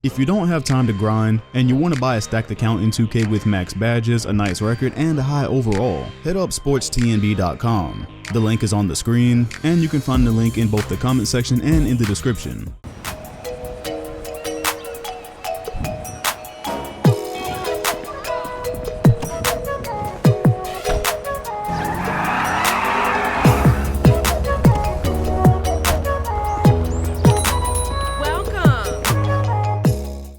If you don't have time to grind and you want to buy a stacked account in 2K with max badges, a nice record, and a high overall, hit up sportstnb.com. The link is on the screen, and you can find the link in both the comment section and in the description.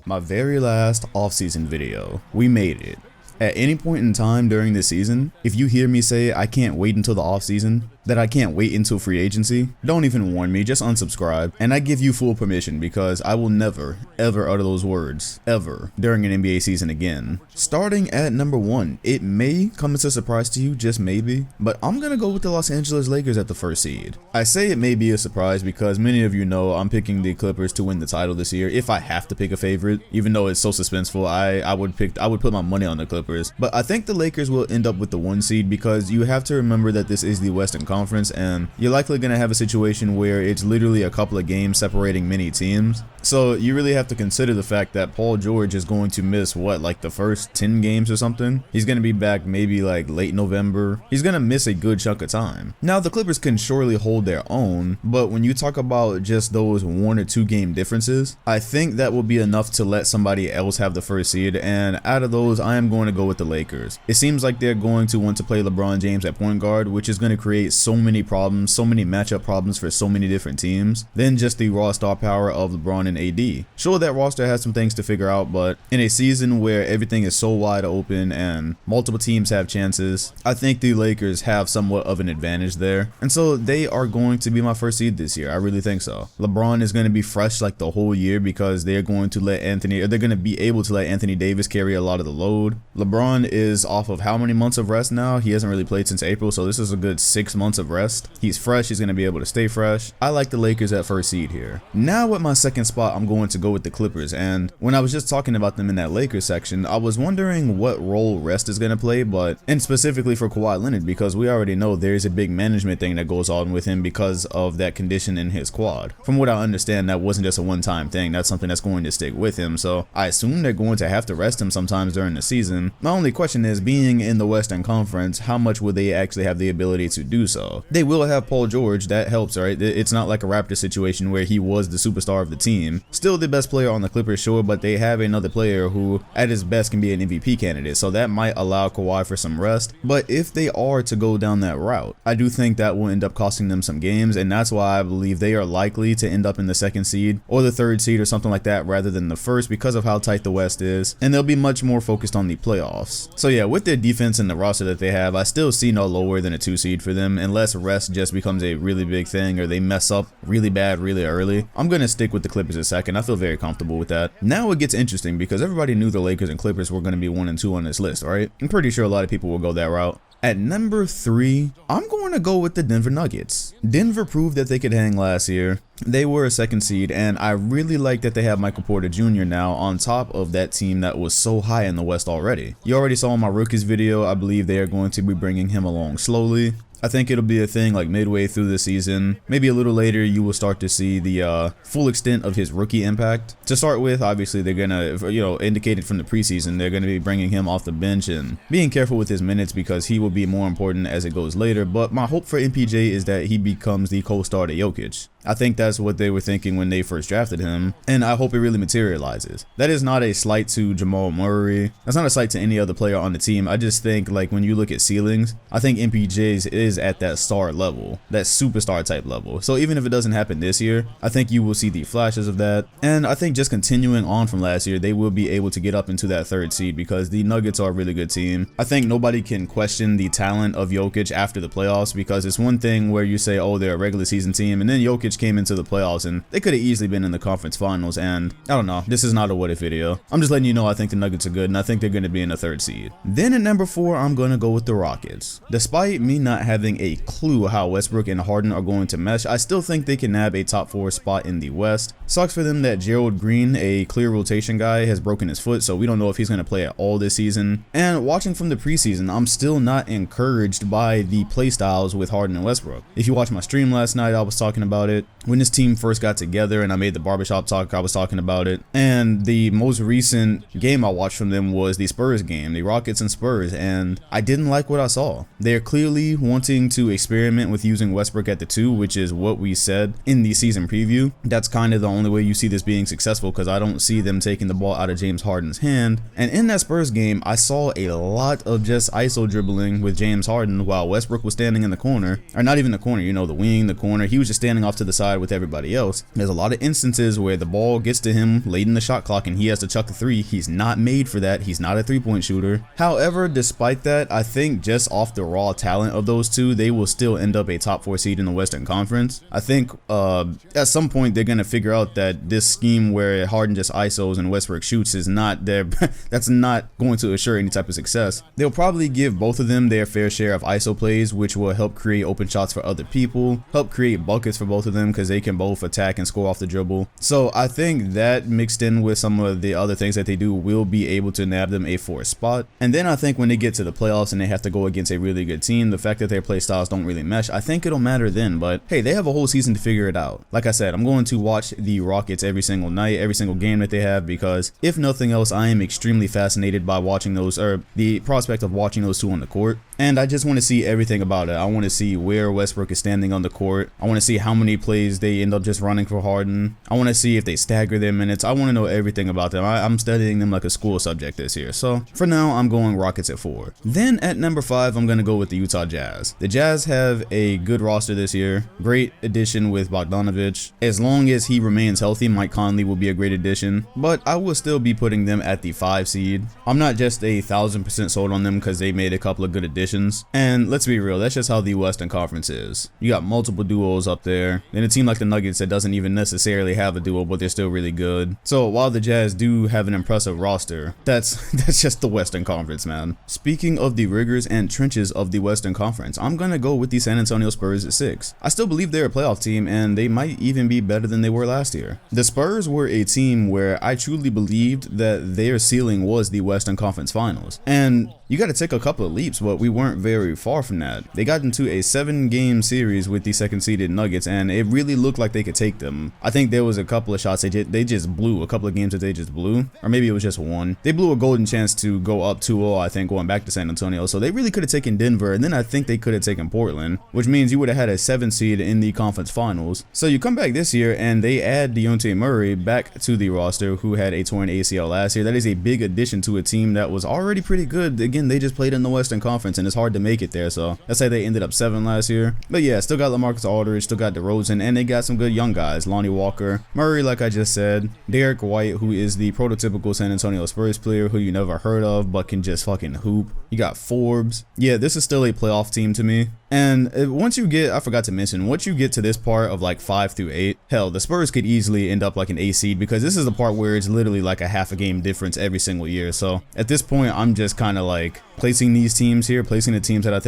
My very last off-season video. We made it. At any point in time during this season, if you hear me say I can't wait until the off-season, that I can't wait until free agency, don't even warn me, just unsubscribe, and I give you full permission because I will never, ever utter those words, ever, during an NBA season again. Starting at number 1, it may come as a surprise to you, just maybe, but I'm gonna go with the Los Angeles Lakers at the first seed. I say it may be a surprise because many of you know I'm picking the Clippers to win the title this year if I have to pick a favorite, even though it's so suspenseful. I would put my money on the Clippers, but I think the Lakers will end up with the 1 seed because you have to remember that this is the Western Conference, and you're likely going to have a situation where it's literally a couple of games separating many teams. So you really have to consider the fact that Paul George is going to miss like the first 10 games or something. He's going to be back maybe like late November. He's going to miss a good chunk of time. Now the Clippers can surely hold their own, but when you talk about just those 1 or 2 game differences, I think that will be enough to let somebody else have the first seed, and out of those I am going to go with the Lakers. It seems like they're going to want to play LeBron James at point guard, which is going to create so many problems, so many matchup problems for so many different teams than just the raw star power of LeBron and AD. Sure, that roster has some things to figure out, but in a season where everything is so wide open and multiple teams have chances, I think the Lakers have somewhat of an advantage there, and so they are going to be my first seed this year. I really think so. LeBron is going to be fresh like the whole year because they're going to be able to let Anthony Davis carry a lot of the load. LeBron is off of how many months of rest now? He hasn't really played since April, so this is a good 6 months of rest. He's fresh. He's going to be able to stay fresh. I like the Lakers at first seed here. Now at my second spot, I'm going to go with the Clippers, and when I was just talking about them in that Lakers section, I was wondering what role rest is going to play, and specifically for Kawhi Leonard, because we already know there's a big management thing that goes on with him because of that condition in his quad. From what I understand, that wasn't just a one-time thing. That's something that's going to stick with him, so I assume they're going to have to rest him sometimes during the season. My only question is, being in the Western Conference, how much will they actually have the ability to do so? They will have Paul George. That helps, right? It's not like a Raptors situation where he was the superstar of the team. Still the best player on the Clippers, sure, but they have another player who at his best can be an MVP candidate, so that might allow Kawhi for some rest. But if they are to go down that route, I do think that will end up costing them some games, and that's why I believe they are likely to end up in the 2nd seed or the 3rd seed or something like that rather than the 1st because of how tight the West is, and they'll be much more focused on the playoffs. So yeah, with their defense and the roster that they have, I still see no lower than a 2 seed for them unless rest just becomes a really big thing or they mess up really bad really early. I'm going to stick with the Clippers a second. I feel very comfortable with that. Now it gets interesting because everybody knew the Lakers and Clippers were going to be 1 and 2 on this list, right? I'm pretty sure a lot of people will go that route. At number 3, I'm going to go with the Denver Nuggets. Denver proved that they could hang last year. They were a 2nd seed, and I really like that they have Michael Porter Jr. now on top of that team that was so high in the West already. You already saw in my rookies video, I believe they are going to be bringing him along slowly. I think it'll be a thing like midway through the season, maybe a little later, you will start to see the full extent of his rookie impact. To start with, obviously they're gonna, indicated from the preseason, they're gonna be bringing him off the bench and being careful with his minutes because he will be more important as it goes later. But my hope for MPJ is that he becomes the co-star to Jokic. I think that's what they were thinking when they first drafted him, and I hope it really materializes. That is not a slight to Jamal Murray. That's not a slight to any other player on the team. I just think, like, when you look at ceilings, I think MPJ's is at that star level, that superstar type level. So even if it doesn't happen this year, I think you will see the flashes of that. And I think just continuing on from last year, they will be able to get up into that 3rd seed because the Nuggets are a really good team. I think nobody can question the talent of Jokic after the playoffs because it's one thing where you say, oh, they're a regular season team, and then Jokic came into the playoffs and they could have easily been in the conference finals, and I don't know, this is not a what if video. I'm just letting you know I think the Nuggets are good and I think they're going to be in the 3rd seed. Then at number 4, I'm going to go with the Rockets. Despite me not having a clue how Westbrook and Harden are going to mesh, I still think they can nab a top 4 spot in the West. Sucks for them that Gerald Green, a clear rotation guy, has broken his foot, so we don't know if he's going to play at all this season. And watching from the preseason, I'm still not encouraged by the play styles with Harden and Westbrook. If you watched my stream last night, I was talking about it. when this team first got together, and I made the Barbershop talk, I was talking about it. And the most recent game I watched from them was the Spurs game, the Rockets and Spurs, and I didn't like what I saw. They're clearly wanting to experiment with using Westbrook at the 2, which is what we said in the season preview. That's kind of the only way you see this being successful, because I don't see them taking the ball out of James Harden's hand. And in that Spurs game, I saw a lot of just ISO dribbling with James Harden while Westbrook was standing in the corner, or not even the corner, you know, the wing, the corner. He was just standing off to the side with everybody else. There's a lot of instances where the ball gets to him late in the shot clock and he has to chuck a 3. He's not made for that. He's not a 3-point shooter. However, despite that, I think just off the raw talent of those two, they will still end up a top 4 seed in the Western Conference. I think at some point they're going to figure out that this scheme where Harden just ISOs and Westbrook shoots is not their that's not going to assure any type of success. They'll probably give both of them their fair share of ISO plays, which will help create open shots for other people, help create buckets for both of them because they can both attack and score off the dribble. So I think that mixed in with some of the other things that they do will be able to nab them a 4th spot. And then I think when they get to the playoffs and they have to go against a really good team, the fact that their play styles don't really mesh, I think it'll matter then. But hey, they have a whole season to figure it out. Like I said, I'm going to watch the Rockets every single night, every single game that they have, because if nothing else, I am extremely fascinated by watching those, or the prospect of watching those two on the court. And I just want to see everything about it. I want to see where Westbrook is standing on the court. I want to see how many plays they end up just running for Harden. I want to see if they stagger their minutes. I want to know everything about them. I'm studying them like a school subject this year. So for now, I'm going Rockets at 4. Then at number 5, I'm going to go with the Utah Jazz. The Jazz have a good roster this year. Great addition with Bogdanovic. As long as he remains healthy, Mike Conley will be a great addition. But I will still be putting them at the 5 seed. I'm not just 1,000% sold on them because they made a couple of good additions. And let's be real, that's just how the Western Conference is. You got multiple duos up there. Then a team like the Nuggets that doesn't even necessarily have a duo, but they're still really good. So while the Jazz do have an impressive roster, that's just the Western Conference, man. Speaking of the rigors and trenches of the Western Conference, I'm gonna go with the San Antonio Spurs at 6. I still believe they're a playoff team, and they might even be better than they were last year. The Spurs were a team where I truly believed that their ceiling was the Western Conference Finals. And you got to take a couple of leaps, but we weren't very far from that. They got into a 7-game series with the second-seeded Nuggets, and it really looked like they could take them. I think there was a couple of shots they just blew, a couple of games that they just blew, or maybe it was just one. They blew a golden chance to go up 2-0, I think, going back to San Antonio. So they really could have taken Denver, and then I think they could have taken Portland, which means you would have had a 7 seed in the conference finals. So you come back this year, and they add Dejounte Murray back to the roster, who had a torn ACL last year. That is a big addition to a team that was already pretty good. Again, they just played in the Western Conference, and it's hard to make it there. So let's say they ended up 7 last year. But yeah, still got LaMarcus Aldridge, still got DeRozan, and they got some good young guys. Lonnie Walker, Murray, like I just said, Derek White, who is the prototypical San Antonio Spurs player who you never heard of but can just fucking hoop. You got Forbes. Yeah, this is still a playoff team to me. And once you get, I forgot to mention, once you get to this part of like 5 through 8, hell, the Spurs could easily end up like an A seed, because this is the part where it's literally like a half a game difference every single year. So at this point, I'm just kind of like placing these teams here, placing the teams that I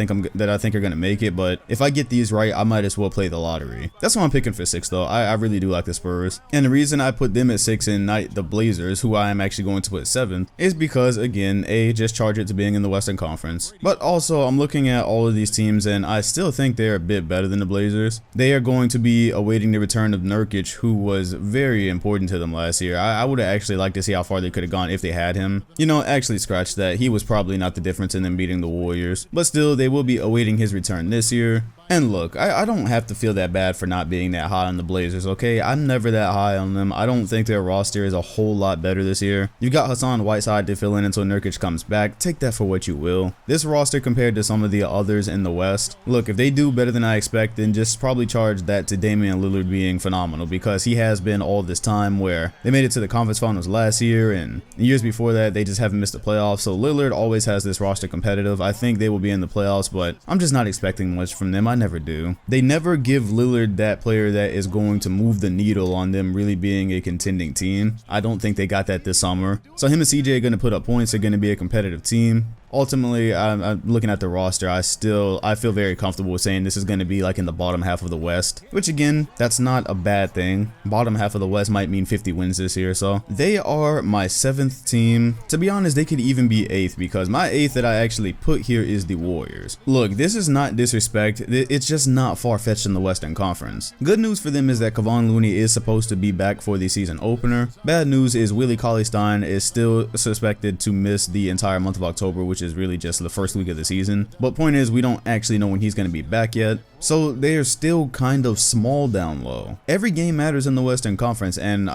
think are gonna make it. But if I get these right, I might as well play the lottery. That's why I'm picking for 6 though. I really do like the Spurs, and the reason I put them at 6 and not the Blazers, who I am actually going to put 7th, is because again, just charge it to being in the Western Conference. But also, I'm looking at all of these teams, and I still think they're a bit better than the Blazers. They are going to be awaiting the return of Nurkic, who was very important to them last year. I would have actually liked to see how far they could have gone if they had him. You know, actually scratch that. He was probably not the difference in them beating the Warriors. But still, they will be awaiting his return this year. And look, I don't have to feel that bad for not being that high on the Blazers, okay? I'm never that high on them. I don't think their roster is a whole lot better this year. You've got Hassan Whiteside to fill in until Nurkic comes back. Take that for what you will. This roster compared to some of the others in the West, look, if they do better than I expect, then just probably charge that to Damian Lillard being phenomenal, because he has been all this time where they made it to the conference finals last year, and years before that, they just haven't missed the playoffs. So Lillard always has this roster competitive. I think they will be in the playoffs, but I'm just not expecting much from them. I never do. They never give Lillard that player that is going to move the needle on them really being a contending team. I don't think they got that this summer. So him and CJ are going to put up points. They're going to be a competitive team. ultimately, I'm looking at the roster. I feel very comfortable with saying this is going to be like in the bottom half of the West, which again, that's not a bad thing. Bottom half of the West might mean 50 wins this year, so they are my 7th team. To be honest, they could even be 8th, because my 8th that I actually put here is the Warriors. Look, this is not disrespect, it's just not far-fetched in the Western Conference. Good news for them is that Kevon Looney is supposed to be back for the season opener. Bad news is Willie Cauley-Stein is still suspected to miss the entire month of October, which is really just the first week of the season. But point is, we don't actually know when he's going to be back yet. So they are still kind of small down low. Every game matters in the Western Conference, and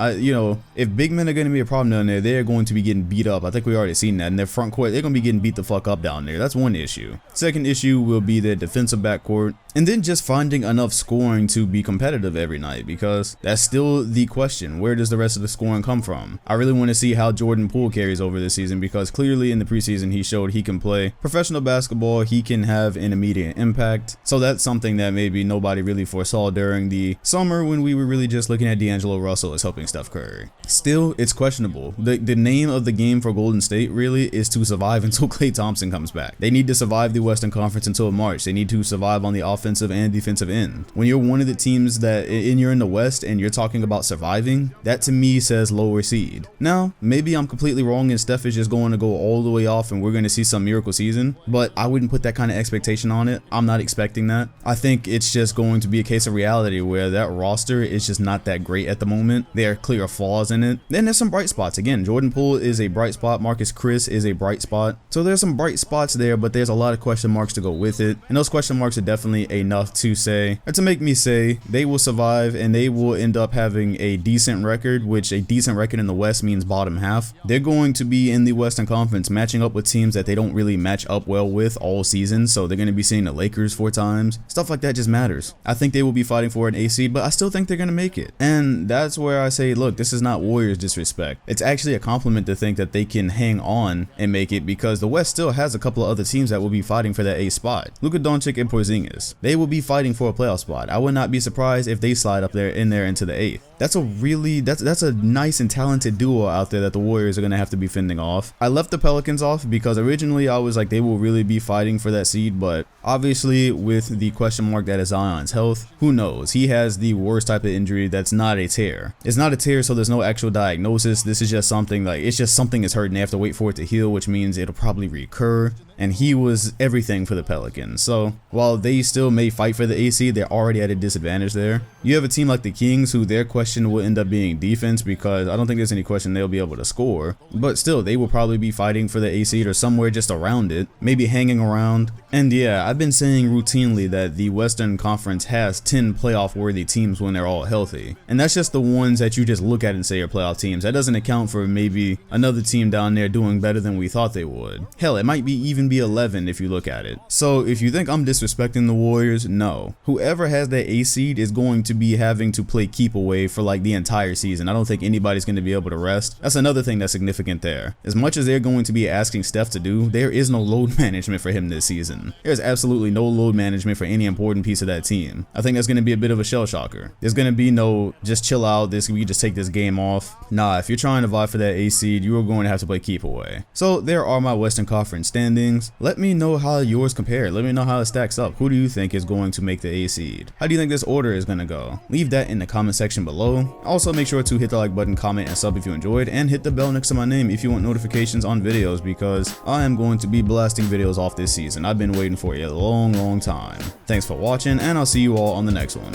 if big men are going to be a problem down there, they're going to be getting beat up. I think we already seen that in their front court. They're going to be getting beat the fuck up down there. That's one issue. Second issue will be their defensive backcourt, and then just finding enough scoring to be competitive every night, because that's still the question. Where does the rest of the scoring come from? I really want to see how Jordan Poole carries over this season, because clearly in the preseason he showed he can play professional basketball, he can have an immediate impact. So that's something that maybe nobody really foresaw during the summer when we were really just looking at D'Angelo Russell as helping Steph Curry. Still, it's questionable. The name of the game for Golden State really is to survive until Klay Thompson comes back. They need to survive the Western Conference until March. They need to survive on the offensive and defensive end. When you're one of the teams you're in the West and you're talking about surviving, that to me says lower seed. Now, maybe I'm completely wrong and Steph is just going to go all the way off and we're going to see some miracle season, but I wouldn't put that kind of expectation on it. I'm not expecting that. I think it's just going to be a case of reality where that roster is just not that great at the moment. There are clear flaws in it. Then there's some bright spots. Again, Jordan Poole is a bright spot. Marcus Chris is a bright spot. So there's some bright spots there, but there's a lot of question marks to go with it. And those question marks are definitely enough to make me say they will survive and they will end up having a decent record, which a decent record in the West means bottom half. They're going to be in the Western Conference matching up with teams that they don't really match up well with all season. So they're going to be seeing the Lakers 4 times. Stuff like that just matters. I think they will be fighting for an A seed, but I still think they're going to make it. And that's where I say, look, this is not Warriors disrespect. It's actually a compliment to think that they can hang on and make it, because the West still has a couple of other teams that will be fighting for that A spot. Luka Doncic and Porzingis. They will be fighting for a playoff spot. I would not be surprised if they slide up there into the 8th. That's a nice and talented duo out there that the Warriors are going to have to be fending off. I left the Pelicans off because originally I was like, they will really be fighting for that seed, but obviously with the question mark that is Zion's health, who knows? He has the worst type of injury that's not a tear. It's not a tear, so there's no actual diagnosis. This is just something it's just something is hurt and they have to wait for it to heal, which means it'll probably recur. And he was everything for the Pelicans. So while they still may fight for the A seed, they're already at a disadvantage there. You have a team like the Kings, who their question will end up being defense, because I don't think there's any question they'll be able to score. But still, they will probably be fighting for the A seed or somewhere just around it, maybe hanging around. And yeah, I've been saying routinely that the Western Conference has 10 playoff worthy teams when they're all healthy. And that's just the ones that you just look at and say are playoff teams. That doesn't account for maybe another team down there doing better than we thought they would. Hell, it might be even be 11 if you look at it. So if you think I'm disrespecting the Warriors, no. Whoever has that A seed is going to be having to play keep away for like the entire season. I don't think anybody's going to be able to rest. That's another thing that's significant there. As much as they're going to be asking Steph to do, there is no load management for him this season. There's absolutely no load management for any important piece of that team. I think that's going to be a bit of a shell shocker. There's going to be no just chill out, we just take this game off. Nah, if you're trying to vie for that A seed, you are going to have to play keep away. So there are my Western Conference standings. Let me know how yours compare. Let me know how it stacks up. Who do you think is going to make the A seed? How do you think this order is going to go? Leave that in the comment section below. Also, make sure to hit the like button, comment, and sub if you enjoyed, and hit the bell next to my name if you want notifications on videos, because I am going to be blasting videos off this season. I've been waiting for a long time. Thanks for watching, and I'll see you all on the next one.